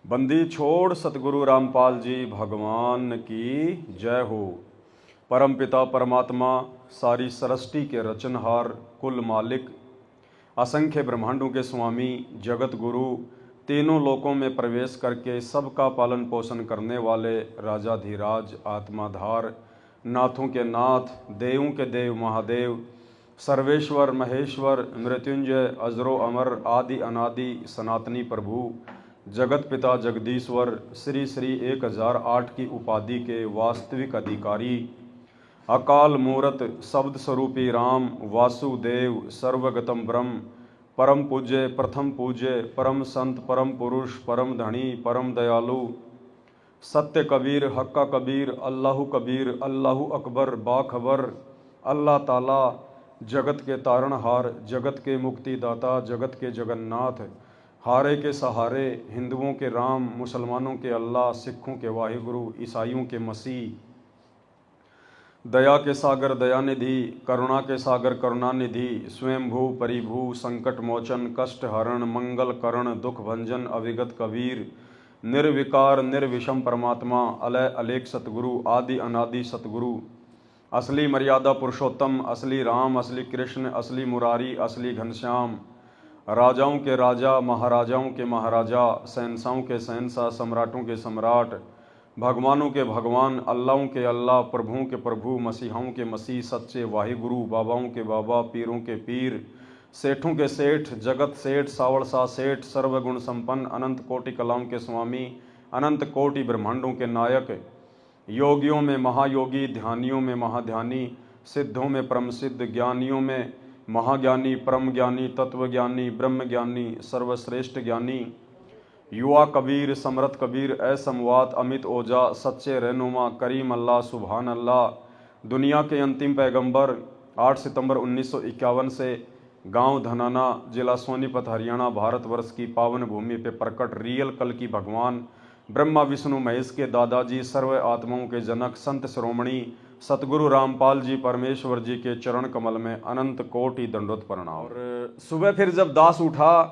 बंदी छोड़ सतगुरु रामपाल जी भगवान की जय हो। परम पिता परमात्मा सारी सृष्टि के रचनहार कुल मालिक असंख्य ब्रह्मांडों के स्वामी जगत गुरु तीनों लोकों में प्रवेश करके सबका पालन पोषण करने वाले राजाधिराज आत्माधार नाथों के नाथ देवों के देव महादेव सर्वेश्वर महेश्वर मृत्युंजय अजरो अमर आदि अनादि सनातनी प्रभु जगत पिता जगदीश्वर श्री श्री 1008 की उपाधि के वास्तविक अधिकारी अकाल मूरत शब्द स्वरूपी राम वासुदेव सर्वगतम ब्रह्म परम पूज्य प्रथम पूज्य परम संत परम पुरुष परम धनी परम दयालु सत्य कबीर हक्का कबीर अल्लाहु कबीर अल्लाहु अकबर बाखबर अल्लाह ताला जगत के तारणहार जगत के मुक्तिदाता जगत के जगन्नाथ हारे के सहारे हिंदुओं के राम मुसलमानों के अल्लाह सिखों के वाहिगुरु ईसाइयों के मसीह दया के सागर दयानिधि करुणा के सागर करुणानिधि स्वयंभू परिभू संकट मोचन कष्ट हरण मंगल करण दुख भंजन अविगत कबीर निर्विकार निर्विषम परमात्मा अलय अलेख सतगुरु आदि अनादि सतगुरु असली मर्यादा पुरुषोत्तम असली राम असली कृष्ण असली मुरारी असली घनश्याम राजाओं के राजा महाराजाओं के महाराजा शहंशाहों के शहंशाह सम्राटों के सम्राट भगवानों के भगवान अल्लाहों के अल्लाह प्रभुओं के प्रभु मसीहाओं के मसीह सच्चे वाहिगुरु बाबाओं के बाबा पीरों के पीर सेठों के सेठ जगत सेठ सावड़सा सेठ सर्वगुण संपन्न अनंत कोटि कलाओं के स्वामी अनंत कोटि ब्रह्मांडों के नायक योगियों में महायोगी ध्यानियों में महाध्यानी सिद्धों में परम सिद्ध ज्ञानियों में महाज्ञानी परम ज्ञानी तत्वज्ञानी ब्रह्म ज्ञानी सर्वश्रेष्ठ ज्ञानी युवा कबीर समरथ कबीर असमवात अमित ओजा सच्चे रहनुमा करीम अल्लाह सुभान अल्लाह दुनिया के अंतिम पैगंबर 8 सितंबर 1951 से गांव धनाना जिला सोनीपत हरियाणा भारतवर्ष की पावन भूमि पे प्रकट रियल कल की भगवान ब्रह्मा विष्णु महेश के दादाजी सर्व आत्माओं के जनक संत श्रोमणी सतगुरु रामपाल जी परमेश्वर जी के चरण कमल में अनंत कोटि दंडोत प्रणाम। और सुबह फिर जब दास उठा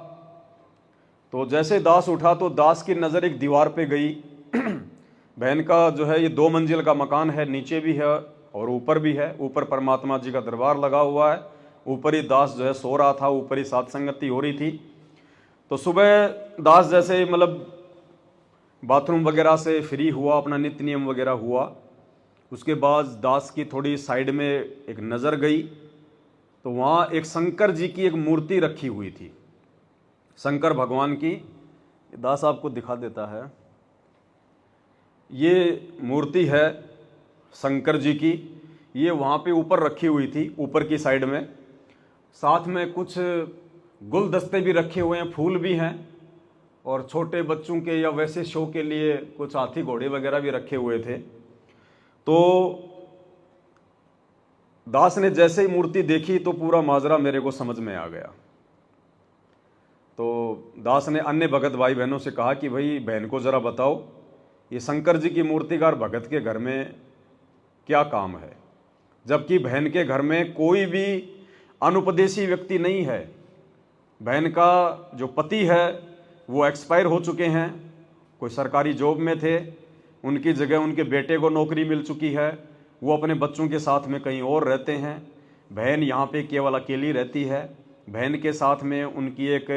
तो जैसे दास उठा तो दास की नज़र एक दीवार पे गई। बहन का जो है ये 2 मंजिल का मकान है, नीचे भी है और ऊपर भी है। ऊपर परमात्मा जी का दरबार लगा हुआ है, ऊपर ही दास जो है सो रहा था, ऊपर ही सात संगति हो रही थी। तो सुबह दास जैसे मतलब बाथरूम वगैरह से फ्री हुआ, अपना नित्य नियम वगैरह हुआ, उसके बाद दास की थोड़ी साइड में एक नज़र गई तो वहाँ एक शंकर जी की एक मूर्ति रखी हुई थी, शंकर भगवान की। दास आपको दिखा देता है, ये मूर्ति है शंकर जी की, ये वहाँ पे ऊपर रखी हुई थी ऊपर की साइड में। साथ में कुछ गुलदस्ते भी रखे हुए हैं, फूल भी हैं और छोटे बच्चों के या वैसे शो के लिए कुछ हाथी घोड़े वगैरह भी रखे हुए थे। तो दास ने जैसे ही मूर्ति देखी तो पूरा माजरा मेरे को समझ में आ गया। तो दास ने अन्य भगत भाई बहनों से कहा कि भाई बहन को ज़रा बताओ ये शंकर जी की मूर्तिकार भगत के घर में क्या काम है, जबकि बहन के घर में कोई भी अनुपदेशी व्यक्ति नहीं है। बहन का जो पति है वो एक्सपायर हो चुके हैं, कोई सरकारी जॉब में थे, उनकी जगह उनके बेटे को नौकरी मिल चुकी है, वो अपने बच्चों के साथ में कहीं और रहते हैं। बहन यहाँ पे केवल अकेली रहती है। बहन के साथ में उनकी एक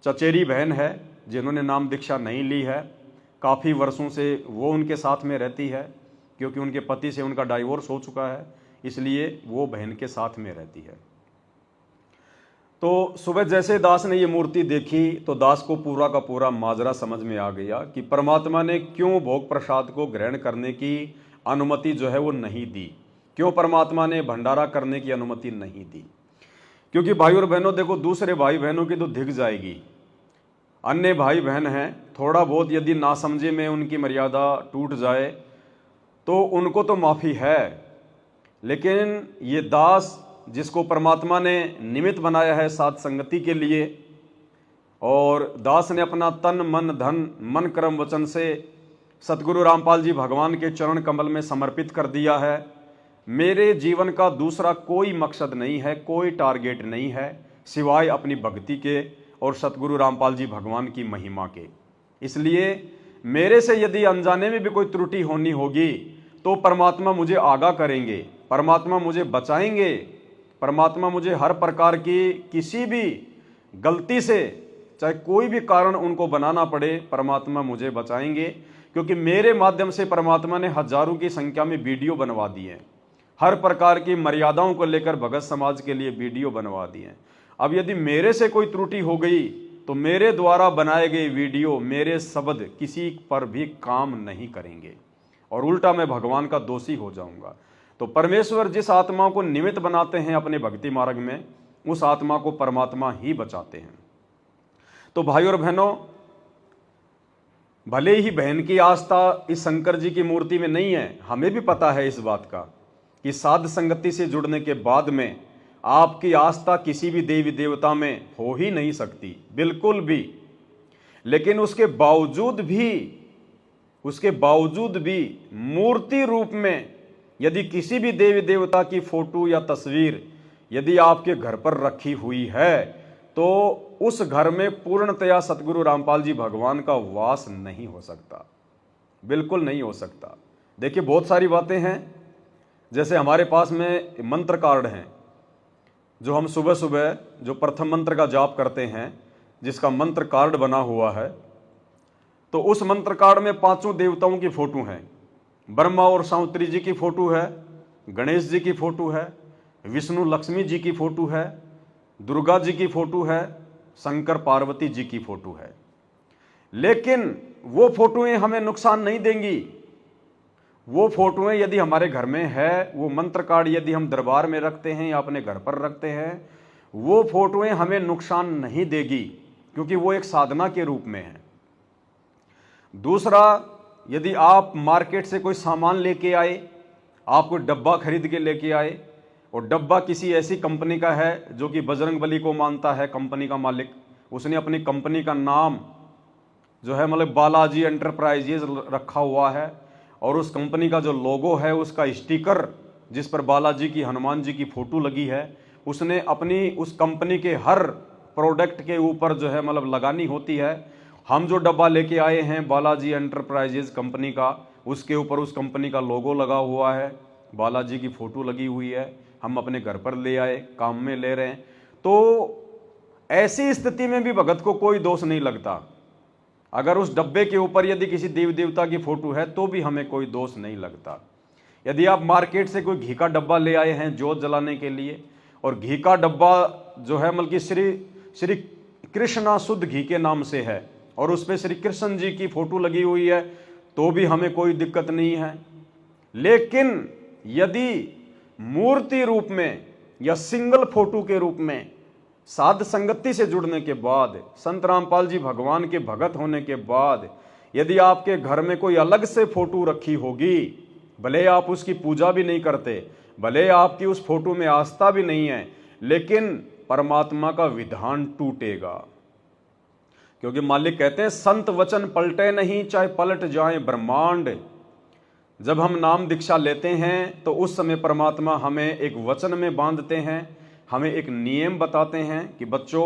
चचेरी बहन है जिन्होंने नाम दीक्षा नहीं ली है, काफ़ी वर्षों से वो उनके साथ में रहती है, क्योंकि उनके पति से उनका डाइवोर्स हो चुका है, इसलिए वो बहन के साथ में रहती है। तो सुबह जैसे दास ने ये मूर्ति देखी तो दास को पूरा का पूरा माजरा समझ में आ गया कि परमात्मा ने क्यों भोग प्रसाद को ग्रहण करने की अनुमति जो है वो नहीं दी, क्यों परमात्मा ने भंडारा करने की अनुमति नहीं दी। क्योंकि भाई और बहनों देखो, दूसरे भाई बहनों की तो धिक जाएगी, अन्य भाई बहन हैं, थोड़ा बहुत यदि नासमझे में उनकी मर्यादा टूट जाए तो उनको तो माफ़ी है, लेकिन ये दास जिसको परमात्मा ने निमित्त बनाया है साथ संगति के लिए, और दास ने अपना तन मन धन मन कर्म वचन से सतगुरु रामपाल जी भगवान के चरण कमल में समर्पित कर दिया है। मेरे जीवन का दूसरा कोई मकसद नहीं है, कोई टारगेट नहीं है सिवाय अपनी भक्ति के और सतगुरु रामपाल जी भगवान की महिमा के। इसलिए मेरे से यदि अनजाने में भी कोई त्रुटि होनी होगी तो परमात्मा मुझे आगाह करेंगे, परमात्मा मुझे बचाएंगे, परमात्मा मुझे हर प्रकार की किसी भी गलती से, चाहे कोई भी कारण उनको बनाना पड़े, परमात्मा मुझे बचाएंगे। क्योंकि मेरे माध्यम से परमात्मा ने हजारों की संख्या में वीडियो बनवा दिए, हर प्रकार की मर्यादाओं को लेकर भगत समाज के लिए वीडियो बनवा दिए। अब यदि मेरे से कोई त्रुटि हो गई तो मेरे द्वारा बनाए गए वीडियो, मेरे शब्द किसी पर भी काम नहीं करेंगे और उल्टा मैं भगवान का दोषी हो जाऊंगा। तो परमेश्वर जिस आत्मा को निमित्त बनाते हैं अपने भक्ति मार्ग में, उस आत्मा को परमात्मा ही बचाते हैं। तो भाई और बहनों, भले ही बहन की आस्था इस शंकर जी की मूर्ति में नहीं है, हमें भी पता है इस बात का कि साध संगति से जुड़ने के बाद में आपकी आस्था किसी भी देवी देवता में हो ही नहीं सकती, बिल्कुल भी। लेकिन उसके बावजूद भी मूर्ति रूप में यदि किसी भी देवी देवता की फोटो या तस्वीर यदि आपके घर पर रखी हुई है तो उस घर में पूर्णतया सतगुरु रामपाल जी भगवान का वास नहीं हो सकता, बिल्कुल नहीं हो सकता। देखिए, बहुत सारी बातें हैं, जैसे हमारे पास में मंत्र कार्ड हैं जो हम सुबह सुबह जो प्रथम मंत्र का जाप करते हैं, जिसका मंत्र कार्ड बना हुआ है, तो उस मंत्र कार्ड में 5 देवताओं की फोटो हैं। ब्रह्मा और सावित्री जी की फोटो है, गणेश जी की फोटो है, विष्णु लक्ष्मी जी की फोटो है, दुर्गा जी की फोटो है, शंकर पार्वती जी की फोटो है। लेकिन वो फोटोएं हमें नुकसान नहीं देंगी। वो फोटोएं यदि हमारे घर में है, वो मंत्र कार्ड यदि हम दरबार में रखते हैं या अपने घर पर रखते हैं, वो फोटोएं हमें नुकसान नहीं देगी, क्योंकि वो एक साधना के रूप में है। दूसरा, यदि आप मार्केट से कोई सामान लेके आए, आप कोई डब्बा खरीद के लेके आए और डब्बा किसी ऐसी कंपनी का है जो कि बजरंगबली को मानता है, कंपनी का मालिक, उसने अपनी कंपनी का नाम जो है मतलब बालाजी एंटरप्राइजेज रखा हुआ है और उस कंपनी का जो लोगो है, उसका स्टिकर जिस पर बालाजी की, हनुमान जी की फोटो लगी है, उसने अपनी उस कंपनी के हर प्रोडक्ट के ऊपर जो है मतलब लगानी होती है। हम जो डब्बा लेके आए हैं बालाजी एंटरप्राइजेज कंपनी का, उसके ऊपर उस कंपनी का लोगो लगा हुआ है, बालाजी की फोटो लगी हुई है, हम अपने घर पर ले आए, काम में ले रहे हैं। तो ऐसी स्थिति में भी भगत को कोई दोष नहीं लगता। अगर उस डब्बे के ऊपर यदि किसी देव देवता की फोटो है तो भी हमें कोई दोष नहीं लगता। यदि आप मार्केट से कोई घी का डब्बा ले आए हैं जोत जलाने के लिए, और घी का डब्बा जो है मतलब कि श्री कृष्णा शुद्ध घी के नाम से है और उस पर श्री कृष्ण जी की फोटो लगी हुई है, तो भी हमें कोई दिक्कत नहीं है। लेकिन यदि मूर्ति रूप में या सिंगल फोटो के रूप में साध संगति से जुड़ने के बाद, संत रामपाल जी भगवान के भगत होने के बाद यदि आपके घर में कोई अलग से फोटो रखी होगी, भले आप उसकी पूजा भी नहीं करते, भले आपकी उस फोटो में आस्था भी नहीं है, लेकिन परमात्मा का विधान टूटेगा। क्योंकि मालिक कहते हैं संत वचन पलटे नहीं, चाहे पलट जाए ब्रह्मांड। जब हम नाम दीक्षा लेते हैं तो उस समय परमात्मा हमें एक वचन में बांधते हैं, हमें एक नियम बताते हैं कि बच्चों,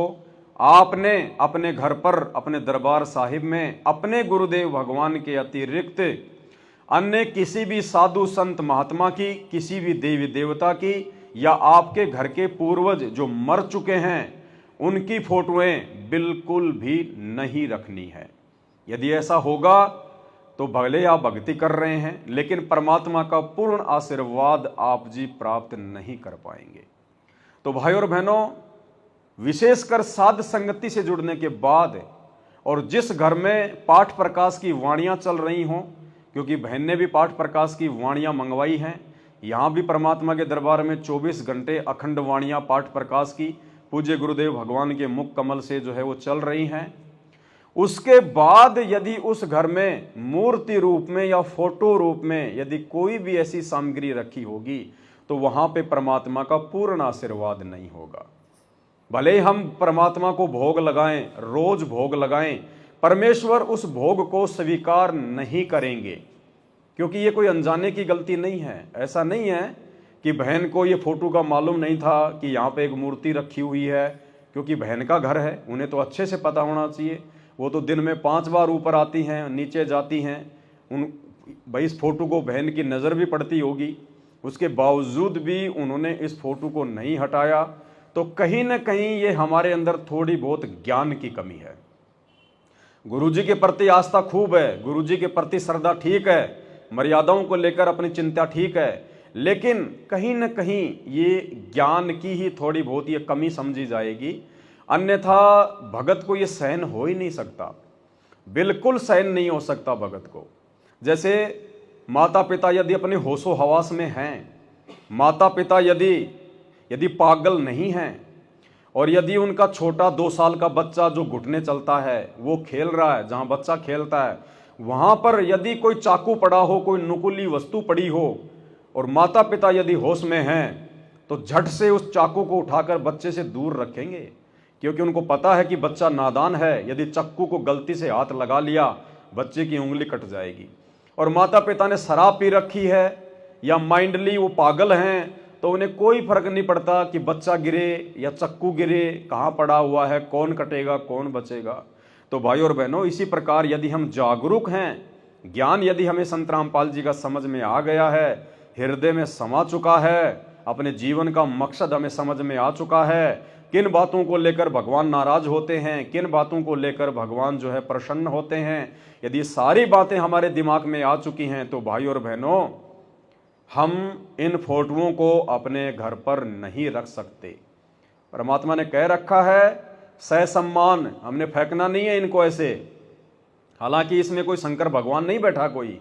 आपने अपने घर पर, अपने दरबार साहिब में अपने गुरुदेव भगवान के अतिरिक्त अन्य किसी भी साधु संत महात्मा की, किसी भी देवी देवता की या आपके घर के पूर्वज जो मर चुके हैं उनकी फोटोएं बिल्कुल भी नहीं रखनी है। यदि ऐसा होगा तो भले आप भक्ति कर रहे हैं, लेकिन परमात्मा का पूर्ण आशीर्वाद आप जी प्राप्त नहीं कर पाएंगे। तो भाई और बहनों, विशेषकर साध संगति से जुड़ने के बाद और जिस घर में पाठ प्रकाश की वाणियां चल रही हों, क्योंकि बहन ने भी पाठ प्रकाश की वाणियां मंगवाई हैं, यहाँ भी परमात्मा के दरबार में 24 घंटे अखंड वाणियां पाठ प्रकाश की पूज्य गुरुदेव भगवान के मुख कमल से जो है वो चल रही हैं। उसके बाद यदि उस घर में मूर्ति रूप में या फोटो रूप में यदि कोई भी ऐसी सामग्री रखी होगी तो वहां पे परमात्मा का पूर्ण आशीर्वाद नहीं होगा। भले हम परमात्मा को भोग लगाएं, रोज भोग लगाएं, परमेश्वर उस भोग को स्वीकार नहीं करेंगे, क्योंकि ये कोई अनजाने की गलती नहीं है। ऐसा नहीं है कि बहन को ये फोटो का मालूम नहीं था कि यहाँ पे एक मूर्ति रखी हुई है, क्योंकि बहन का घर है, उन्हें तो अच्छे से पता होना चाहिए। वो तो दिन में 5 बार ऊपर आती हैं, नीचे जाती हैं। उन भाई इस फोटो को बहन की नज़र भी पड़ती होगी, उसके बावजूद भी उन्होंने इस फोटो को नहीं हटाया। तो कहीं ना कहीं ये हमारे अंदर थोड़ी बहुत ज्ञान की कमी है। गुरुजी के प्रति आस्था खूब है, गुरुजी के प्रति श्रद्धा ठीक है, मर्यादाओं को लेकर अपनी चिंता ठीक है, लेकिन कहीं न कहीं ये ज्ञान की ही थोड़ी बहुत ये कमी समझी जाएगी। अन्यथा भगत को ये सहन हो ही नहीं सकता, बिल्कुल सहन नहीं हो सकता भगत को। जैसे माता पिता यदि अपने होशो हवास में हैं, माता पिता यदि पागल नहीं हैं, और यदि उनका छोटा 2 साल का बच्चा जो घुटने चलता है वो खेल रहा है, जहाँ बच्चा खेलता है वहाँ पर यदि कोई चाकू पड़ा हो, कोई नुकीली वस्तु पड़ी हो, और माता पिता यदि होश में हैं तो झट से उस चाकू को उठाकर बच्चे से दूर रखेंगे, क्योंकि उनको पता है कि बच्चा नादान है। यदि चाकू को गलती से हाथ लगा लिया बच्चे की उंगली कट जाएगी। और माता पिता ने शराब पी रखी है या माइंडली वो पागल हैं तो उन्हें कोई फर्क नहीं पड़ता कि बच्चा गिरे या चक्कू गिरे, कहाँ पड़ा हुआ है, कौन कटेगा कौन बचेगा। तो भाई और बहनों, इसी प्रकार यदि हम जागरूक हैं, ज्ञान यदि हमें संत रामपाल जी का समझ में आ गया है, हृदय में समा चुका है, अपने जीवन का मकसद हमें समझ में आ चुका है, किन बातों को लेकर भगवान नाराज होते हैं, किन बातों को लेकर भगवान जो है प्रसन्न होते हैं, यदि सारी बातें हमारे दिमाग में आ चुकी हैं तो भाई और बहनों, हम इन फोटोओं को अपने घर पर नहीं रख सकते। परमात्मा ने कह रखा है ससम्मान, हमने फेंकना नहीं है इनको ऐसे। हालांकि इसमें कोई शंकर भगवान नहीं बैठा, कोई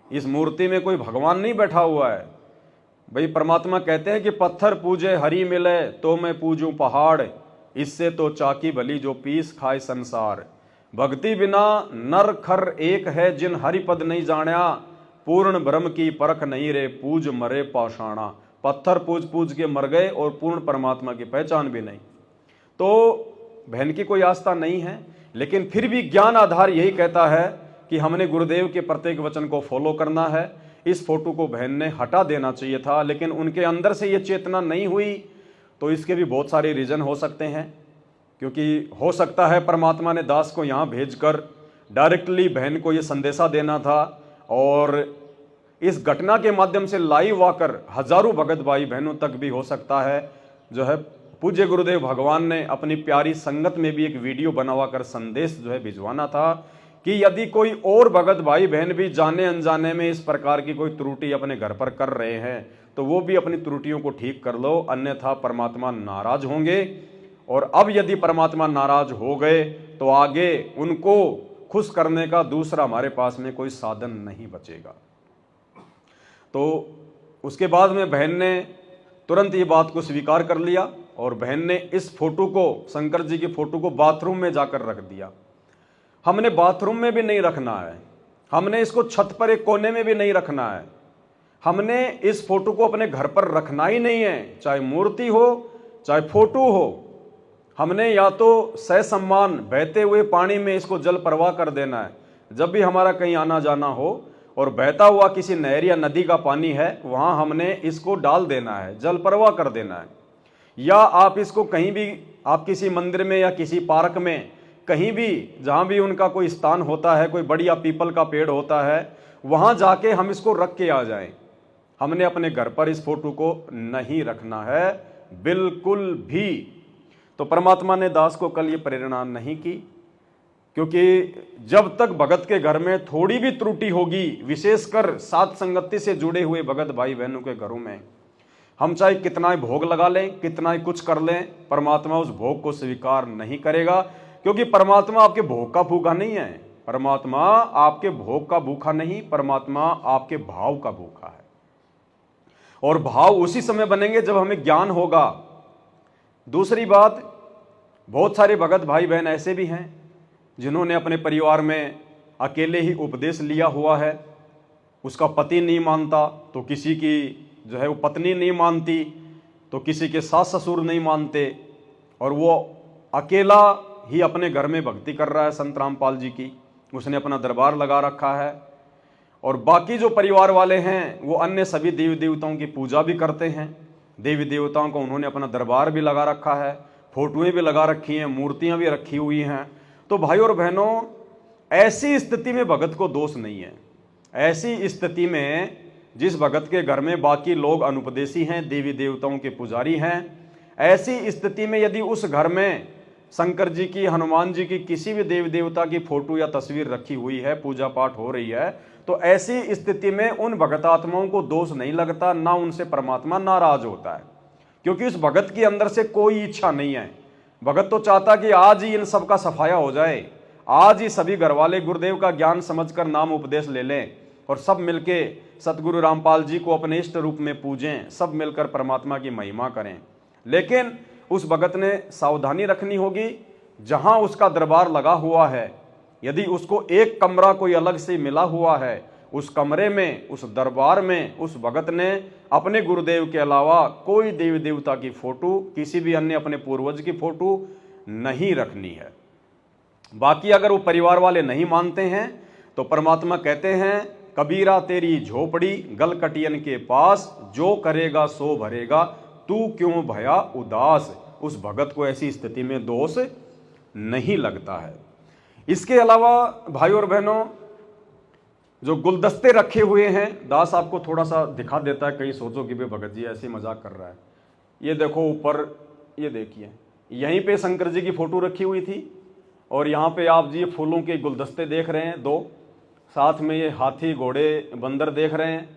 इस मूर्ति में कोई भगवान नहीं बैठा हुआ है। भाई परमात्मा कहते हैं कि पत्थर पूजे हरि मिले तो मैं पूजूं पहाड़, इससे तो चाकी भली जो पीस खाए संसार। भक्ति बिना नर खर एक है, जिन हरि पद नहीं जाण्या, पूर्ण ब्रह्म की परख नहीं रे, पूज मरे पाषाणा। पत्थर पूज पूज के मर गए और पूर्ण परमात्मा की पहचान भी नहीं। तो बहन की कोई आस्था नहीं है, लेकिन फिर भी ज्ञान आधार यही कहता है कि हमने गुरुदेव के प्रत्येक वचन को फॉलो करना है। इस फोटो को बहन ने हटा देना चाहिए था, लेकिन उनके अंदर से ये चेतना नहीं हुई। तो इसके भी बहुत सारे रीजन हो सकते हैं, क्योंकि हो सकता है परमात्मा ने दास को यहाँ भेजकर डायरेक्टली बहन को ये संदेशा देना था, और इस घटना के माध्यम से लाइव आकर हजारों भगत भाई बहनों तक भी हो सकता है जो है पूज्य गुरुदेव भगवान ने अपनी प्यारी संगत में भी एक वीडियो बनवाकर संदेश जो है भिजवाना था कि यदि कोई और भगत भाई बहन भी जाने अनजाने में इस प्रकार की कोई त्रुटि अपने घर पर कर रहे हैं तो वो भी अपनी त्रुटियों को ठीक कर लो, अन्यथा परमात्मा नाराज होंगे। और अब यदि परमात्मा नाराज हो गए तो आगे उनको खुश करने का दूसरा हमारे पास में कोई साधन नहीं बचेगा। तो उसके बाद में बहन ने तुरंत ये बात को स्वीकार कर लिया और बहन ने इस फोटो को, शंकर जी की फोटो को बाथरूम में जाकर रख दिया। हमने बाथरूम में भी नहीं रखना है, हमने इसको छत पर एक कोने में भी नहीं रखना है, हमने इस फोटो को अपने घर पर रखना ही नहीं है, चाहे मूर्ति हो चाहे फोटो हो। हमने या तो ससम्मान बहते हुए पानी में इसको जल प्रवाह कर देना है। जब भी हमारा कहीं आना जाना हो और बहता हुआ किसी नहर या नदी का पानी है वहां हमने इसको डाल देना है, जल प्रवाह कर देना है। या आप इसको कहीं भी, आप किसी मंदिर में या किसी पार्क में कहीं भी जहां भी उनका कोई स्थान होता है, कोई बढ़िया पीपल का पेड़ होता है, वहां जाके हम इसको रख के आ जाएं। हमने अपने घर पर इस फोटो को नहीं रखना है बिल्कुल भी। तो परमात्मा ने दास को कल ये प्रेरणा नहीं की, क्योंकि जब तक भगत के घर में थोड़ी भी त्रुटि होगी, विशेषकर साथ संगति से जुड़े हुए भगत भाई बहनों के घरों में, हम चाहे कितना ही भोग लगा लें, कितना ही कुछ कर लें, परमात्मा उस भोग को स्वीकार नहीं करेगा। क्योंकि परमात्मा आपके भोग का भूखा नहीं है, परमात्मा आपके भोग का भूखा नहीं, परमात्मा आपके भाव का भूखा है। और भाव उसी समय बनेंगे जब हमें ज्ञान होगा। दूसरी बात, बहुत सारे भगत भाई बहन ऐसे भी हैं जिन्होंने अपने परिवार में अकेले ही उपदेश लिया हुआ है। उसका पति नहीं मानता तो किसी की जो है वो पत्नी नहीं मानती, तो किसी के सास ससुर नहीं मानते, और वो अकेला ही अपने घर में भक्ति कर रहा है संत रामपाल जी की। उसने अपना दरबार लगा रखा है, और बाकी जो परिवार वाले हैं वो अन्य सभी देवी देवताओं की पूजा भी करते हैं। देवी देवताओं को उन्होंने अपना दरबार भी लगा रखा है, फोटोएं भी लगा रखी हैं, मूर्तियां भी रखी हुई हैं। तो भाइयों और बहनों, ऐसी स्थिति में भगत को दोष नहीं है। ऐसी स्थिति में जिस भगत के घर में बाकी लोग अनुपदेशी हैं, देवी देवताओं के पुजारी हैं, ऐसी स्थिति में यदि उस घर में शंकर जी की, हनुमान जी की, किसी भी देवी देवता की फोटो या तस्वीर रखी हुई है, पूजा पाठ हो रही है, तो ऐसी स्थिति में उन भगत आत्माओं को दोष नहीं लगता, ना उनसे परमात्मा नाराज होता है, क्योंकि उस भगत के अंदर से कोई इच्छा नहीं है। भगत तो चाहता कि आज ही इन सब का सफाया हो जाए, आज ही सभी घरवाले गुरुदेव का ज्ञान समझकर नाम उपदेश ले लें और सब मिलके सतगुरु रामपाल जी को अपने इष्ट रूप में पूजें, सब मिलकर परमात्मा की महिमा करें। लेकिन उस भगत ने सावधानी रखनी होगी, जहां उसका दरबार लगा हुआ है, यदि उसको एक कमरा कोई अलग से मिला हुआ है, उस कमरे में, उस दरबार में उस भगत ने अपने गुरुदेव के अलावा कोई देवी देवता की फोटो, किसी भी अन्य अपने पूर्वज की फोटो नहीं रखनी है। बाकी अगर वो परिवार वाले नहीं मानते हैं तो परमात्मा कहते हैं, कबीरा तेरी झोपड़ी गलकटियन के पास, जो करेगा सो भरेगा, तू क्यों भया उदास। उस भगत को ऐसी स्थिति में दोष नहीं लगता है। इसके अलावा भाइयों और बहनों, जो गुलदस्ते रखे हुए हैं, दास आपको थोड़ा सा दिखा देता है, कहीं सोचो कि भाई भगत जी ऐसे मजाक कर रहा है। ये देखो ऊपर, ये देखिए, यहीं पे शंकर जी की फोटो रखी हुई थी और यहाँ पे आप जी फूलों के गुलदस्ते देख रहे हैं दो, साथ में ये हाथी, घोड़े, बंदर देख रहे हैं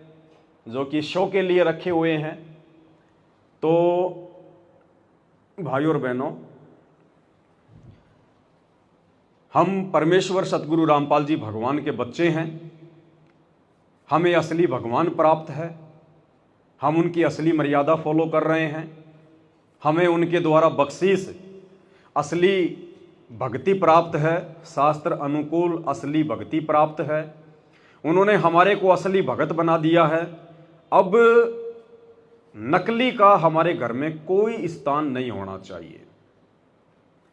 जो कि शो के लिए रखे हुए हैं। तो भाइयों और बहनों, हम परमेश्वर सतगुरु रामपाल जी भगवान के बच्चे हैं, हमें असली भगवान प्राप्त है, हम उनकी असली मर्यादा फॉलो कर रहे हैं, हमें उनके द्वारा बख्शीश असली भक्ति प्राप्त है, शास्त्र अनुकूल असली भक्ति प्राप्त है। उन्होंने हमारे को असली भगत बना दिया है। अब नकली का हमारे घर में कोई स्थान नहीं होना चाहिए।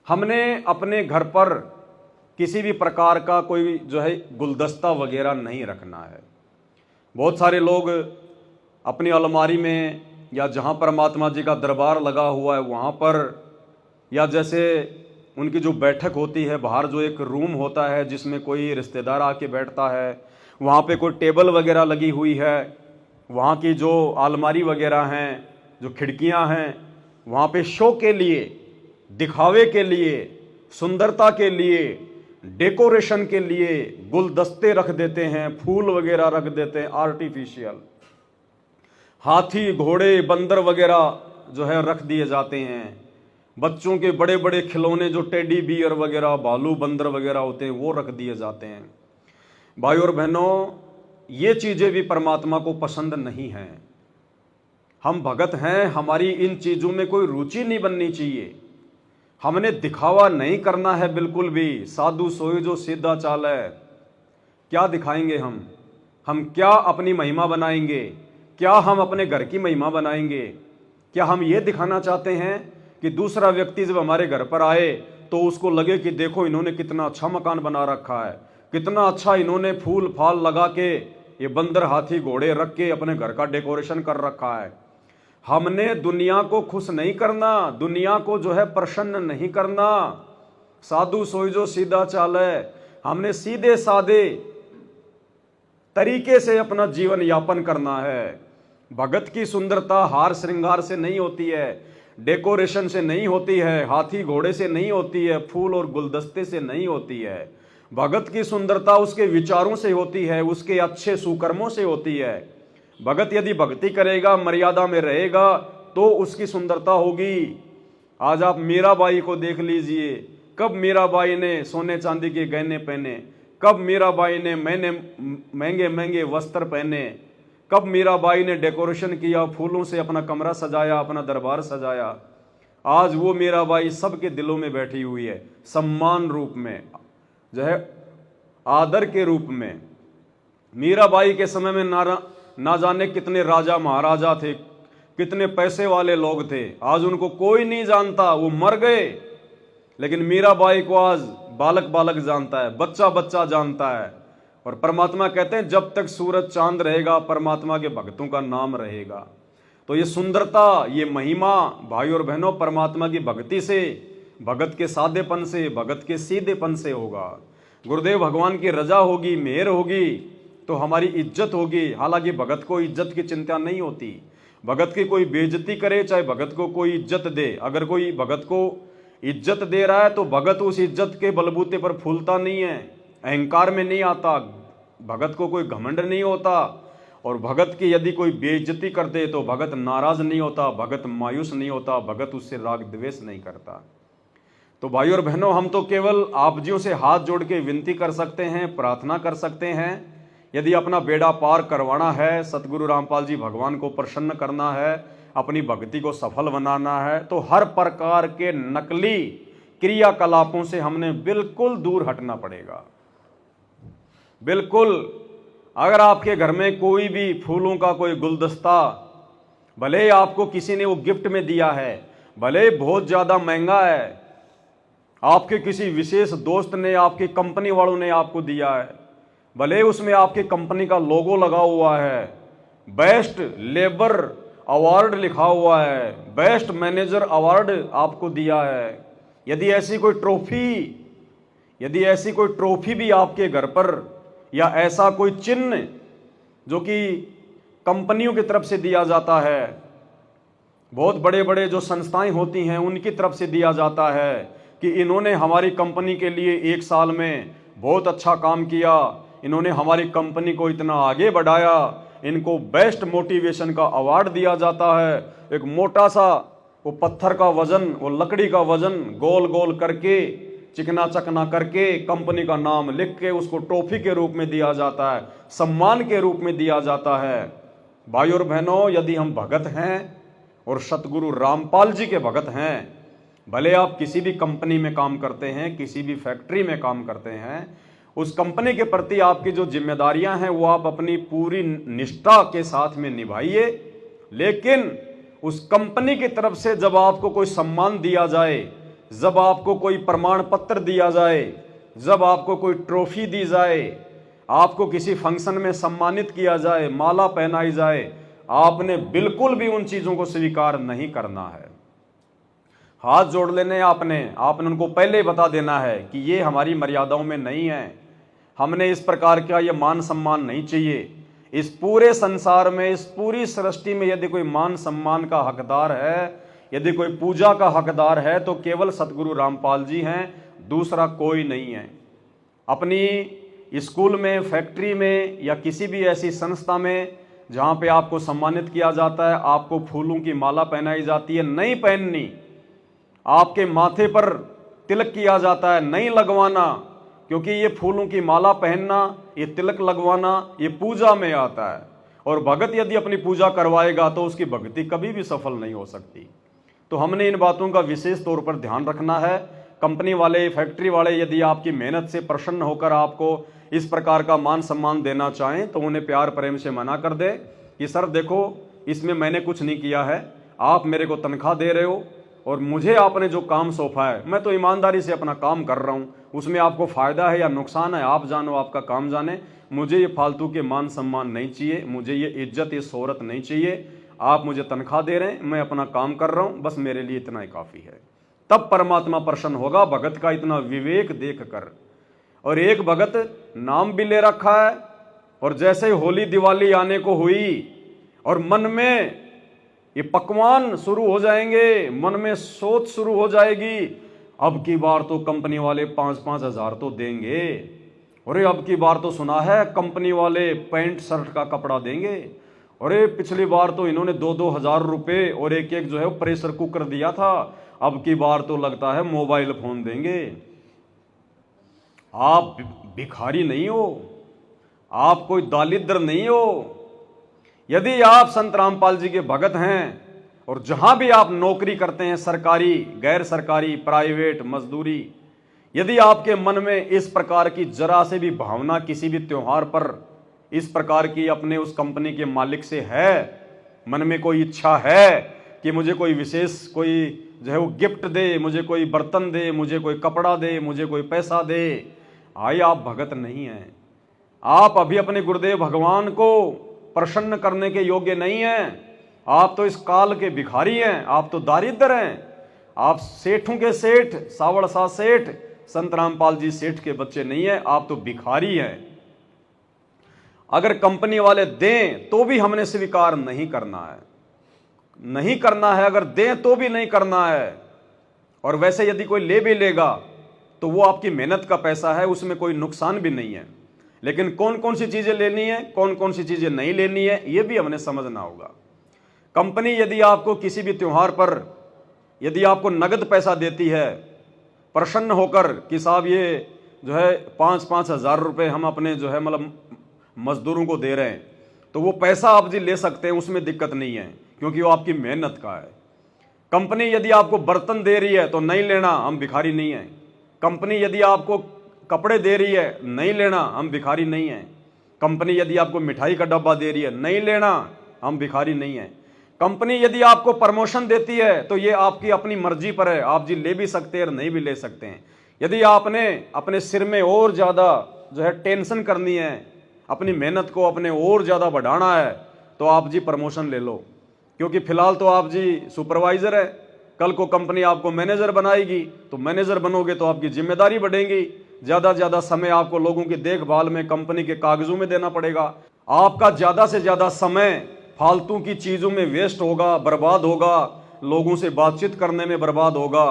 हमने अपने घर पर किसी भी प्रकार का कोई जो है गुलदस्ता वगैरह नहीं रखना है। बहुत सारे लोग अपनी अलमारी में या जहाँ परमात्मा जी का दरबार लगा हुआ है वहाँ पर, या जैसे उनकी जो बैठक होती है बाहर, जो एक रूम होता है जिसमें कोई रिश्तेदार आके बैठता है, वहाँ पे कोई टेबल वगैरह लगी हुई है, वहाँ की जो अलमारी वगैरह हैं, जो खिड़कियाँ हैं, वहाँ पे शो के लिए, दिखावे के लिए, सुंदरता के लिए, डेकोरेशन के लिए गुलदस्ते रख देते हैं, फूल वगैरह रख देते हैं आर्टिफिशियल, हाथी, घोड़े, बंदर वगैरह जो है रख दिए जाते हैं। बच्चों के बड़े बड़े खिलौने जो टेडी बियर वगैरह, भालू, बंदर वगैरह होते हैं, वो रख दिए जाते हैं। भाई और बहनों, ये चीज़ें भी परमात्मा को पसंद नहीं हैं। हम भगत हैं, हमारी इन चीज़ों में कोई रुचि नहीं बननी चाहिए। हमने दिखावा नहीं करना है बिल्कुल भी। साधु सोई जो सीधा चाल है, क्या दिखाएंगे हम क्या अपनी महिमा बनाएंगे? क्या हम अपने घर की महिमा बनाएंगे? क्या हम ये दिखाना चाहते हैं कि दूसरा व्यक्ति जब हमारे घर पर आए तो उसको लगे कि देखो इन्होंने कितना अच्छा मकान बना रखा है, कितना अच्छा इन्होंने फूल फाल लगा के, ये बंदर, हाथी, घोड़े रख के अपने घर का डेकोरेशन कर रखा है। हमने दुनिया को खुश नहीं करना, दुनिया को जो है प्रसन्न नहीं करना। साधु सोई जो सीधा चाल है, हमने सीधे साधे तरीके से अपना जीवन यापन करना है। भगत की सुंदरता हार श्रृंगार से नहीं होती है, डेकोरेशन से नहीं होती है, हाथी घोड़े से नहीं होती है, फूल और गुलदस्ते से नहीं होती है। भगत की सुंदरता उसके विचारों से होती है, उसके अच्छे सुकर्मों से होती है। भगत यदि भक्ति करेगा, मर्यादा में रहेगा, तो उसकी सुंदरता होगी। आज आप मीराबाई को देख लीजिए, कब मीराबाई ने सोने चांदी के गहने पहने, कब मीराबाई ने महंगे महंगे वस्त्र पहने, कब मीराबाई ने डेकोरेशन किया, फूलों से अपना कमरा सजाया, अपना दरबार सजाया। आज वो मीराबाई सबके दिलों में बैठी हुई है, सम्मान रूप में, जो है आदर के रूप में। मीराबाई के समय में ना जाने कितने राजा महाराजा थे, कितने पैसे वाले लोग थे, आज उनको कोई नहीं जानता, वो मर गए। लेकिन मीराबाई को आज बालक बालक जानता है, बच्चा बच्चा जानता है। और परमात्मा कहते हैं जब तक सूरज चांद रहेगा, परमात्मा के भक्तों का नाम रहेगा। तो ये सुंदरता, ये महिमा भाई और बहनों परमात्मा की भक्ति से भगत के सादेपन से, भगत के सीधेपन से होगा। गुरुदेव भगवान की रजा होगी, मेहर होगी तो हमारी इज्जत होगी। हालांकि भगत को इज्जत की चिंता नहीं होती। भगत की कोई बेइज्जती करे, चाहे भगत को कोई इज्जत दे, अगर कोई भगत को इज्जत दे रहा है तो भगत उस इज्जत के बलबूते पर फूलता नहीं है, अहंकार में नहीं आता, भगत को कोई घमंड नहीं होता। और भगत की यदि कोई बेइज्जती कर दे तो भगत नाराज नहीं होता, भगत मायूस नहीं होता, भगत उससे राग द्वेष नहीं करता। तो भाई और बहनों, हम तो केवल आप जियों से हाथ जोड़ के विनती कर सकते हैं, प्रार्थना कर सकते हैं। यदि अपना बेड़ा पार करवाना है, सतगुरु रामपाल जी भगवान को प्रसन्न करना है, अपनी भक्ति को सफल बनाना है, तो हर प्रकार के नकली क्रियाकलापों से हमने बिल्कुल दूर हटना पड़ेगा। बिल्कुल। अगर आपके घर में कोई भी फूलों का कोई गुलदस्ता, भले ही आपको किसी ने वो गिफ्ट में दिया है, भले ही बहुत ज्यादा महंगा है, आपके किसी विशेष दोस्त ने, आपकी कंपनी वालों ने आपको दिया है, भले उसमें आपकी कंपनी का लोगो लगा हुआ है, बेस्ट लेबर अवार्ड लिखा हुआ है, बेस्ट मैनेजर अवार्ड आपको दिया है, यदि ऐसी कोई ट्रॉफी भी आपके घर पर, या ऐसा कोई चिन्ह जो कि कंपनियों की तरफ से दिया जाता है, बहुत बड़े बड़े जो संस्थाएं होती हैं उनकी तरफ से दिया जाता है कि इन्होंने हमारी कंपनी के लिए 1 साल में बहुत अच्छा काम किया, इन्होंने हमारी कंपनी को इतना आगे बढ़ाया, इनको बेस्ट मोटिवेशन का अवार्ड दिया जाता है। एक मोटा सा वो पत्थर का वजन, वो लकड़ी का वजन गोल गोल करके, चिकना चकना करके, कंपनी का नाम लिख के उसको ट्रॉफी के रूप में दिया जाता है, सम्मान के रूप में दिया जाता है। भाई और बहनों, यदि हम भगत हैं और सतगुरु रामपाल जी के भगत हैं, भले आप किसी भी कंपनी में काम करते हैं, किसी भी फैक्ट्री में काम करते हैं, उस कंपनी के प्रति आपकी जो जिम्मेदारियां हैं वो आप अपनी पूरी निष्ठा के साथ में निभाइए। लेकिन उस कंपनी की तरफ से जब आपको कोई सम्मान दिया जाए, जब आपको कोई प्रमाण पत्र दिया जाए, जब आपको कोई ट्रॉफी दी जाए, आपको किसी फंक्शन में सम्मानित किया जाए, माला पहनाई जाए, आपने बिल्कुल भी उन चीजों को स्वीकार नहीं करना है। हाथ जोड़ लेने आपने उनको पहले ही बता देना है कि ये हमारी मर्यादाओं में नहीं है, हमने इस प्रकार का ये मान सम्मान नहीं चाहिए। इस पूरे संसार में, इस पूरी सृष्टि में यदि कोई मान सम्मान का हकदार है, यदि कोई पूजा का हकदार है तो केवल सतगुरु रामपाल जी हैं, दूसरा कोई नहीं है। अपनी स्कूल में, फैक्ट्री में या किसी भी ऐसी संस्था में जहाँ पे आपको सम्मानित किया जाता है, आपको फूलों की माला पहनाई जाती है, नहीं पहननी। आपके माथे पर तिलक किया जाता है, नहीं लगवाना, क्योंकि ये फूलों की माला पहनना, ये तिलक लगवाना, ये पूजा में आता है। और भगत यदि अपनी पूजा करवाएगा तो उसकी भक्ति कभी भी सफल नहीं हो सकती। तो हमने इन बातों का विशेष तौर पर ध्यान रखना है। कंपनी वाले, फैक्ट्री वाले यदि आपकी मेहनत से प्रसन्न होकर आपको इस प्रकार का मान सम्मान देना चाहें तो उन्हें प्यार प्रेम से मना कर दे कि सर देखो, इसमें मैंने कुछ नहीं किया है, आप मेरे को तनख्वाह दे रहे हो और मुझे आपने जो काम सौंपा है मैं तो ईमानदारी से अपना काम कर रहा हूँ, उसमें आपको फ़ायदा है या नुकसान है आप जानो, आपका काम जाने, मुझे ये फालतू के मान सम्मान नहीं चाहिए, मुझे ये इज्जत, ये शोहरत नहीं चाहिए। आप मुझे तनख्वाह दे रहे हैं, मैं अपना काम कर रहा हूँ, बस मेरे लिए इतना ही काफ़ी है। तब परमात्मा प्रसन्न होगा भगत का इतना विवेक देख कर। और एक भगत नाम भी ले रखा है, और जैसे ही होली दिवाली आने को हुई और मन में ये पकवान शुरू हो जाएंगे, मन में सोच शुरू हो जाएगी, अब की बार तो कंपनी वाले 5-5 हज़ार तो देंगे, अरे अब की बार तो सुना है कंपनी वाले पैंट शर्ट का कपड़ा देंगे, अरे पिछली बार तो इन्होंने 2-2 हज़ार रुपये और एक जो है प्रेशर कुकर दिया था, अब की बार तो लगता है मोबाइल फोन देंगे। आप भिखारी नहीं हो, आप कोई दालिद्र नहीं हो। यदि आप संत रामपाल जी के भगत हैं और जहां भी आप नौकरी करते हैं, सरकारी, गैर सरकारी, प्राइवेट, मजदूरी, यदि आपके मन में इस प्रकार की जरा से भी भावना किसी भी त्योहार पर इस प्रकार की अपने उस कंपनी के मालिक से है, मन में कोई इच्छा है कि मुझे कोई विशेष कोई जो है वो गिफ्ट दे, मुझे कोई बर्तन दे, मुझे कोई कपड़ा दे, मुझे कोई पैसा दे, आइए आप भगत नहीं हैं। आप अभी अपने गुरुदेव भगवान को प्रसन्न करने के योग्य नहीं हैं। आप तो इस काल के भिखारी हैं, आप तो दारिद्र हैं। आप सेठों के सेठ, सावड़ सा सेठ, संत रामपाल जी सेठ के बच्चे नहीं है, आप तो भिखारी हैं। अगर कंपनी वाले दें तो भी हमने स्वीकार नहीं करना है, नहीं करना है। अगर दें तो भी नहीं करना है। और वैसे यदि कोई ले भी लेगा तो वो आपकी मेहनत का पैसा है, उसमें कोई नुकसान भी नहीं है। लेकिन कौन कौन सी चीजें लेनी है, कौन कौन सी चीजें नहीं लेनी है, ये भी हमने समझना होगा। कंपनी यदि आपको किसी भी त्योहार पर यदि आपको नगद पैसा देती है, प्रसन्न होकर कि साहब ये जो है 5-5 हज़ार रुपये हम अपने जो है मतलब मजदूरों को दे रहे हैं, तो वो पैसा आप जी ले सकते हैं, उसमें दिक्कत नहीं है, क्योंकि वो आपकी मेहनत का है। कंपनी यदि आपको बर्तन दे रही है तो नहीं लेना, हम भिखारी नहीं हैं। कंपनी यदि आपको कपड़े दे रही है, नहीं लेना, हम भिखारी नहीं हैं। कंपनी यदि आपको मिठाई का डब्बा दे रही है, नहीं लेना, हम भिखारी नहीं हैं। कंपनी यदि आपको प्रमोशन देती है तो ये आपकी अपनी मर्जी पर है, आप जी ले भी सकते हैं और नहीं भी ले सकते हैं। यदि आपने अपने सिर में और ज़्यादा जो है टेंशन करनी है, अपनी मेहनत को अपने और ज़्यादा बढ़ाना है, तो आप जी प्रमोशन ले लो, क्योंकि फिलहाल तो आप जी सुपरवाइजर है, कल को कंपनी आपको मैनेजर बनाएगी, तो मैनेजर बनोगे तो आपकी जिम्मेदारी बढ़ेगी, ज़्यादा से ज़्यादा समय आपको लोगों की देखभाल में, कंपनी के कागजों में देना पड़ेगा। आपका ज़्यादा से ज़्यादा समय फालतू की चीज़ों में वेस्ट होगा, बर्बाद होगा, लोगों से बातचीत करने में बर्बाद होगा।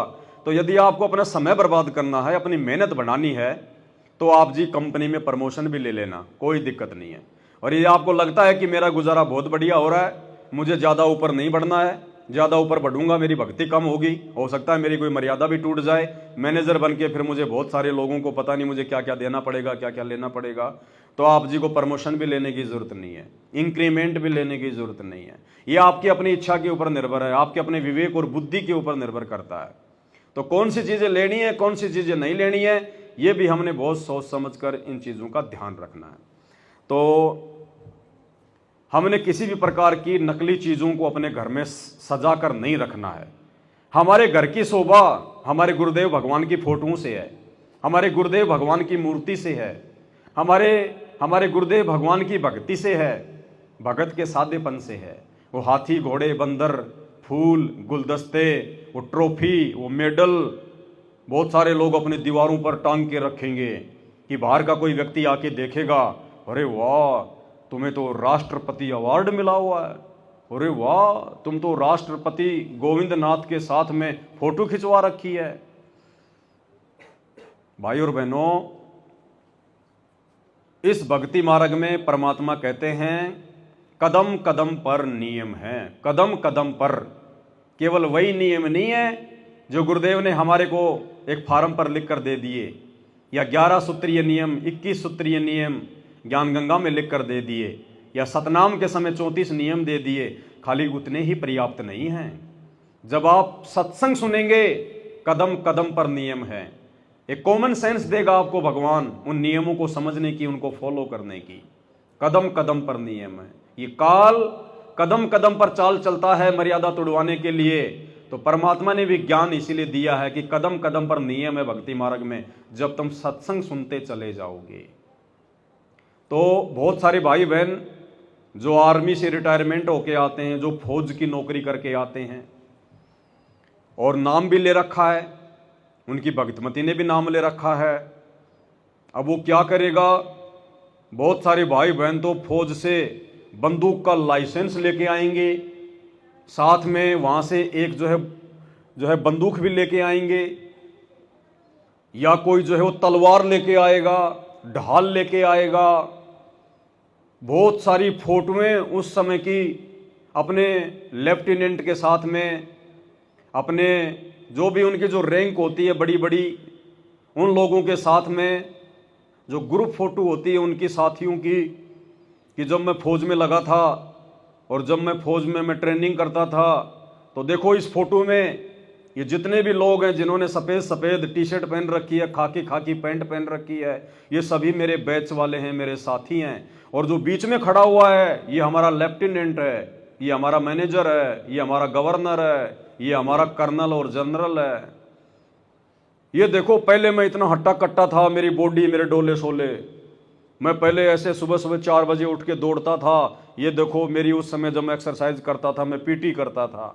तो यदि आपको अपना समय बर्बाद करना है, अपनी मेहनत बढ़ानी है, तो आप जी कंपनी में प्रमोशन भी ले लेना, कोई दिक्कत नहीं है। और ये आपको लगता है कि मेरा गुजारा बहुत बढ़िया हो रहा है, मुझे ज़्यादा ऊपर नहीं बढ़ना है, ज़्यादा ऊपर बढ़ूंगा मेरी भक्ति कम होगी, हो सकता है मेरी कोई मर्यादा भी टूट जाए, मैनेजर बन के फिर मुझे बहुत सारे लोगों को पता नहीं मुझे क्या क्या देना पड़ेगा, क्या क्या लेना पड़ेगा, तो आप जी को प्रमोशन भी लेने की ज़रूरत नहीं है, इंक्रीमेंट भी लेने की ज़रूरत नहीं है। ये आपकी अपनी इच्छा के ऊपर निर्भर है, आपके अपने विवेक और बुद्धि के ऊपर निर्भर करता है। तो कौन सी चीज़ें लेनी है, कौन सी चीज़ें नहीं लेनी है, ये भी हमने बहुत सोच समझ कर इन चीज़ों का ध्यान रखना है। तो हमने किसी भी प्रकार की नकली चीज़ों को अपने घर में सजा कर नहीं रखना है। हमारे घर की शोभा हमारे गुरुदेव भगवान की फोटों से है, हमारे गुरुदेव भगवान की मूर्ति से है, हमारे गुरुदेव भगवान की भक्ति से है, भगत के सादेपन से है। वो हाथी, घोड़े, बंदर, फूल, गुलदस्ते, वो ट्रॉफी, वो मेडल बहुत सारे लोग अपनी दीवारों पर टांग के रखेंगे कि बाहर का कोई व्यक्ति आके देखेगा, अरे वाह तुम्हें तो राष्ट्रपति अवार्ड मिला हुआ है, अरे वाह तुम तो राष्ट्रपति गोविंद नाथ के साथ में फोटो खिंचवा रखी है। भाई और बहनों, इस भक्ति मार्ग में परमात्मा कहते हैं कदम कदम पर नियम है। कदम कदम पर केवल वही नियम नहीं है जो गुरुदेव ने हमारे को एक फार्म पर लिख कर दे दिए, या 11 सूत्रीय नियम, 21 सूत्रीय नियम ज्ञान गंगा में लिख कर दे दिए, या सतनाम के समय 34 नियम दे दिए। खाली उतने ही पर्याप्त नहीं हैं। जब आप सत्संग सुनेंगे, कदम कदम पर नियम है, एक कॉमन सेंस देगा आपको भगवान उन नियमों को समझने की, उनको फॉलो करने की। कदम कदम पर नियम है। ये काल कदम कदम पर चाल चलता है मर्यादा तोड़वाने के लिए। तो परमात्मा ने भी ज्ञान इसीलिए दिया है कि कदम कदम पर नियम है भक्ति मार्ग में, जब तुम सत्संग सुनते चले जाओगे। तो बहुत सारे भाई बहन जो आर्मी से रिटायरमेंट होके आते हैं, जो फौज की नौकरी करके आते हैं और नाम भी ले रखा है, उनकी भक्तमती ने भी नाम ले रखा है, अब वो क्या करेगा? बहुत सारे भाई बहन तो फौज से बंदूक का लाइसेंस लेके आएंगे, साथ में वहाँ से एक जो है बंदूक भी लेके आएंगे, या कोई जो है वो तलवार लेके आएगा, ढाल लेके आएगा। बहुत सारी फोटोएं उस समय की अपने लेफ्टिनेंट के साथ में, अपने जो भी उनकी जो रैंक होती है बड़ी बड़ी, उन लोगों के साथ में जो ग्रुप फोटो होती है उनकी साथियों की, कि जब मैं फौज में लगा था और जब मैं फौज में मैं ट्रेनिंग करता था, तो देखो इस फोटो में ये जितने भी लोग हैं जिन्होंने सफ़ेद सफ़ेद टी शर्ट पहन रखी है, खाकी खाकी पैंट पहन रखी है, ये सभी मेरे बैच वाले हैं, मेरे साथी हैं। और जो बीच में खड़ा हुआ है ये हमारा लेफ्टिनेंट है, ये हमारा मैनेजर है, ये हमारा गवर्नर है, ये हमारा कर्नल और जनरल है। ये देखो पहले मैं इतना हट्टा कट्टा था, मेरी बॉडी मेरे डोले शोले, मैं पहले ऐसे सुबह सुबह 4 बजे उठ के दौड़ता था, ये देखो मेरी उस समय जब मैं एक्सरसाइज करता था, मैं पीटी करता था।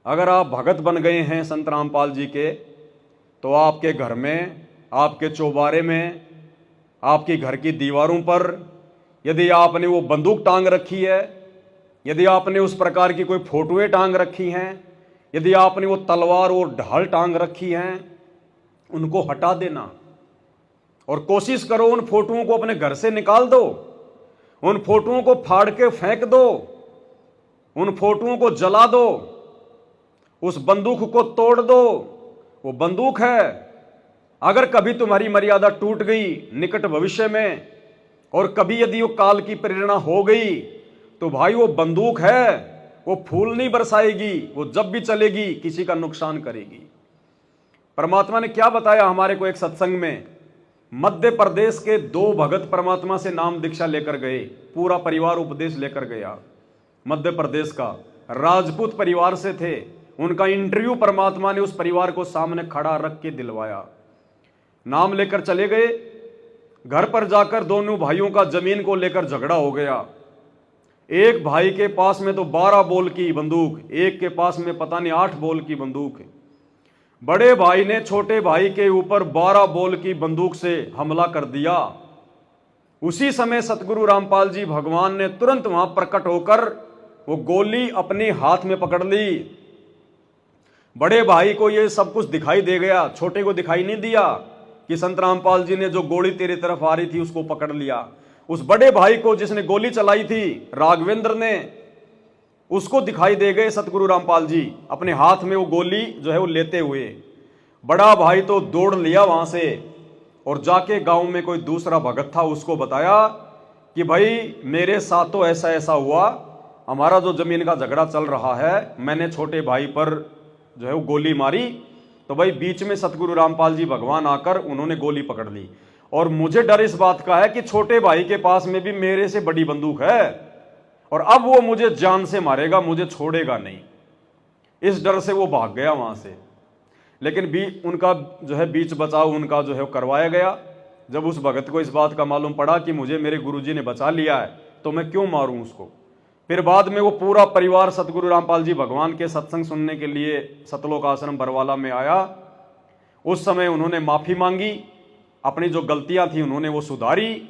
अगर आप भगत बन गए हैं संत रामपाल जी के, तो आपके घर में, आपके चौबारे में, आपकी घर की दीवारों पर यदि आपने वो बंदूक टांग रखी है, यदि आपने उस प्रकार की कोई फोटोएं टांग रखी हैं, यदि आपने वो तलवार और ढाल टांग रखी हैं, उनको हटा देना और कोशिश करो उन फोटोओं को अपने घर से निकाल दो, उन फोटोओं को फाड़ के फेंक दो, उन फोटोओं को जला दो, उस बंदूक को तोड़ दो। वो बंदूक है, अगर कभी तुम्हारी मर्यादा टूट गई निकट भविष्य में, और कभी यदि वो काल की प्रेरणा हो गई, तो भाई वो बंदूक है, वो फूल नहीं बरसाएगी, वो जब भी चलेगी किसी का नुकसान करेगी। परमात्मा ने क्या बताया हमारे को एक सत्संग में, मध्य प्रदेश के 2 भगत परमात्मा से नाम दीक्षा लेकर गए, पूरा परिवार उपदेश लेकर गया। मध्य प्रदेश का राजपूत परिवार से थे, उनका इंटरव्यू परमात्मा ने उस परिवार को सामने खड़ा रख के दिलवाया। नाम लेकर चले गए, घर पर जाकर दोनों भाइयों का जमीन को लेकर झगड़ा हो गया। एक भाई के पास में तो 12 बोल की बंदूक, एक के पास में पता नहीं 8 बोल की बंदूक है। बड़े भाई ने छोटे भाई के ऊपर 12 बोल की बंदूक से हमला कर दिया। उसी समय सतगुरु रामपाल जी भगवान ने तुरंत वहां प्रकट होकर वो गोली अपने हाथ में पकड़ ली। बड़े भाई को ये सब कुछ दिखाई दे गया, छोटे को दिखाई नहीं दिया कि संत रामपाल जी ने जो गोली तेरी तरफ आ रही थी उसको पकड़ लिया। उस बड़े भाई को जिसने गोली चलाई थी राघवेंद्र ने, उसको दिखाई दे गए सतगुरु रामपाल जी अपने हाथ में वो गोली जो है वो लेते हुए। बड़ा भाई तो दौड़ लिया वहां से और जाके गांव में कोई दूसरा भगत था उसको बताया कि भाई मेरे साथ तो ऐसा ऐसा हुआ, हमारा जो जमीन का झगड़ा चल रहा है, मैंने छोटे भाई पर जो है वो गोली मारी, तो भाई बीच में सतगुरु रामपाल जी भगवान आकर उन्होंने गोली पकड़ ली। और मुझे डर इस बात का है कि छोटे भाई के पास में भी मेरे से बड़ी बंदूक है और अब वो मुझे जान से मारेगा, मुझे छोड़ेगा नहीं। इस डर से वो भाग गया वहां से। लेकिन उनका जो है बीच बचाव उनका जो है करवाया गया। जब उस भगत को इस बात का मालूम पड़ा कि मुझे मेरे गुरुजी ने बचा लिया है तो मैं क्यों मारूं उसको, फिर बाद में वो पूरा परिवार सतगुरु रामपाल जी भगवान के सत्संग सुनने के लिए सतलोक आश्रम बरवाला में आया। उस समय उन्होंने माफी मांगी, अपनी जो गलतियां थी उन्होंने वो सुधारी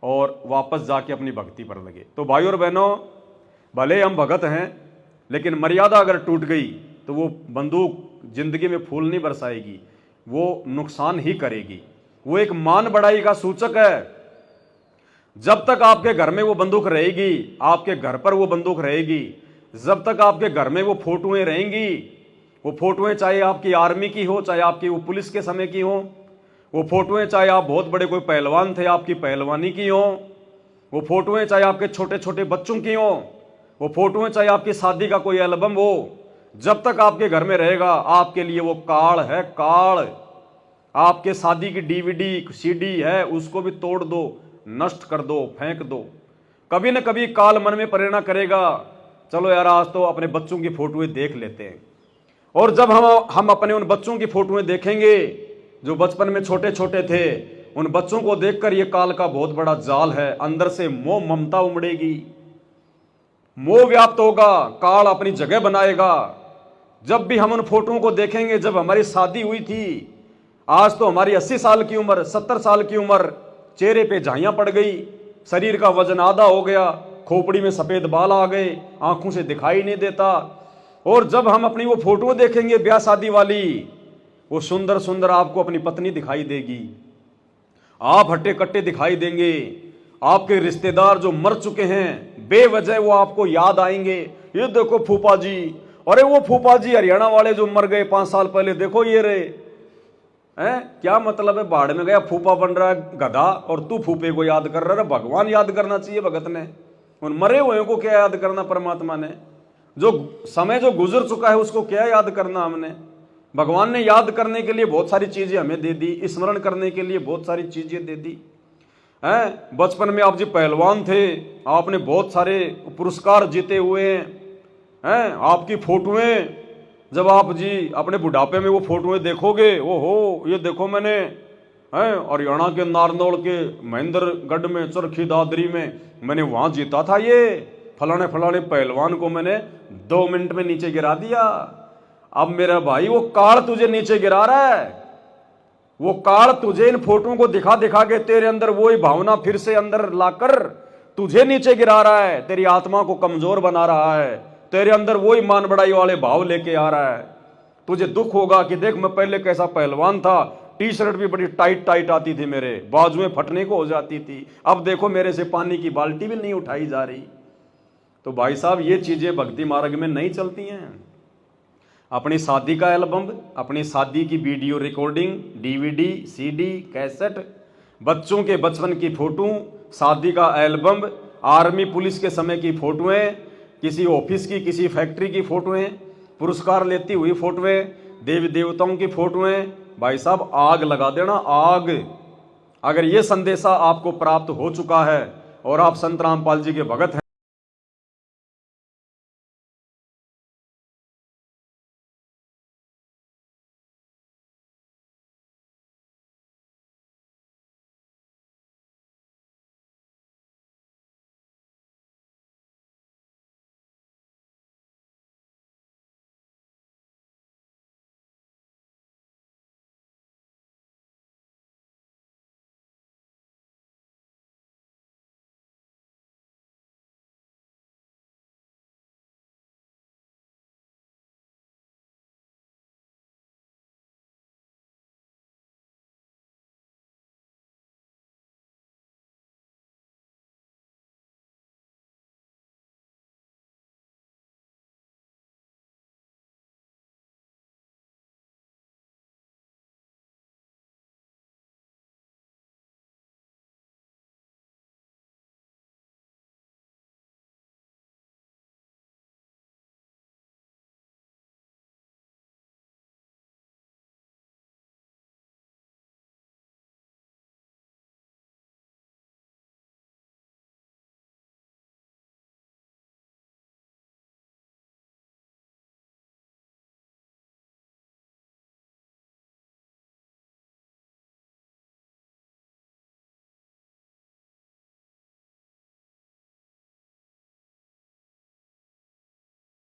और वापस जाके अपनी भक्ति पर लगे। तो भाइयों और बहनों, भले हम भगत हैं लेकिन मर्यादा अगर टूट गई तो वो बंदूक जिंदगी में फूल नहीं बरसाएगी, वो नुकसान ही करेगी। वो एक मान बढ़ाई का सूचक है। जब तक आपके घर में वो बंदूक रहेगी, आपके घर पर वो बंदूक रहेगी, जब तक आपके घर में वो फोटोएं रहेंगी, वो फोटोएं चाहे आपकी आर्मी की हो, चाहे आपकी वो पुलिस के समय की हो, वो फोटोएं चाहे आप बहुत बड़े कोई पहलवान थे आपकी पहलवानी की हो, वो फोटोएं चाहे आपके छोटे छोटे बच्चों की हो, वो फोटोएं चाहे आपकी शादी का कोई एल्बम हो, जब तक आपके घर में रहेगा आपके लिए वो काल है, काल। आपके शादी की डीवीडी सीडी है उसको भी तोड़ दो, नष्ट कर दो, फेंक दो। कभी न कभी काल मन में प्रेरणा करेगा, चलो यार आज तो अपने बच्चों की फोटोएं देख लेते हैं। और जब हम अपने उन बच्चों की फोटोएं देखेंगे जो बचपन में छोटे छोटे थे, उन बच्चों को देखकर ये काल का बहुत बड़ा जाल है, अंदर से मोह ममता उमड़ेगी, मोह व्याप्त होगा, काल अपनी जगह बनाएगा। जब भी हम उन फोटोओं को देखेंगे, जब हमारी शादी हुई थी, आज तो हमारी 80 साल की उम्र, 70 साल की उम्र, चेहरे पे झाइयां पड़ गई, शरीर का वजन आधा हो गया, खोपड़ी में सफेद बाल आ गए, आंखों से दिखाई नहीं देता। और जब हम अपनी वो फोटो देखेंगे ब्याह शादी वाली, वो सुंदर सुंदर आपको अपनी पत्नी दिखाई देगी, आप हट्टे कट्टे दिखाई देंगे, आपके रिश्तेदार जो मर चुके हैं बेवजह वो आपको याद आएंगे। ये देखो फूफा जी, अरे वो फूफा जी हरियाणा वाले जो मर गए 5 साल पहले, देखो ये रहे हैं। क्या मतलब है, बाढ़ में गया फूफा बन रहा है गधा और तू फूफे को याद कर रहा है। भगवान याद करना चाहिए भगत ने, उन मरे हुए को क्या याद करना, परमात्मा ने जो समय जो गुजर चुका है उसको क्या याद करना। हमने भगवान ने याद करने के लिए बहुत सारी चीजें हमें दे दी, स्मरण करने के लिए बहुत सारी चीजें दे दी हैं। बचपन में आप जी पहलवान थे, आपने बहुत सारे पुरस्कार जीते हुए हैं। आपकी फोटोएं जब आप जी अपने बुढ़ापे में वो फोटोएं देखोगे, ओहो ये देखो मैंने हरियाणा के नारनौल के महेंद्रगढ़ में चरखी दादरी में मैंने वहां जीता था, ये फलाने फलाने पहलवान को मैंने 2 मिनट में नीचे गिरा दिया। अब मेरा भाई वो काल तुझे नीचे गिरा रहा है, वो काल तुझे इन फोटों को दिखा दिखा के तेरे अंदर वही भावना फिर से अंदर लाकर तुझे नीचे गिरा रहा है, तेरी आत्मा को कमजोर बना रहा है, तेरे अंदर वही मान बढ़ाई वाले भाव लेके आ रहा है। तुझे दुख होगा कि देख मैं पहले कैसा पहलवान था, टी शर्ट भी बड़ी टाइट टाइट आती थी, मेरे बाजुएं फटने को हो जाती थी, अब देखो मेरे से पानी की बाल्टी भी नहीं उठाई जा रही। तो भाई साहब ये चीजें भक्ति मार्ग में नहीं चलती हैं। अपनी शादी का एल्बम, अपनी शादी की video recording, DVD, CD, cassette, बच्चों के बचपन की फोटो, शादी का एल्बम, आर्मी पुलिस के समय की फोटोएं, किसी ऑफिस की किसी फैक्ट्री की फोटोएं, पुरस्कार लेती हुई फोटोएं, देवी देवताओं की फोटोएं, भाई साहब आग लगा देना, आग। अगर ये संदेशा आपको प्राप्त हो चुका है और आप संत रामपाल जी के भगत हैं,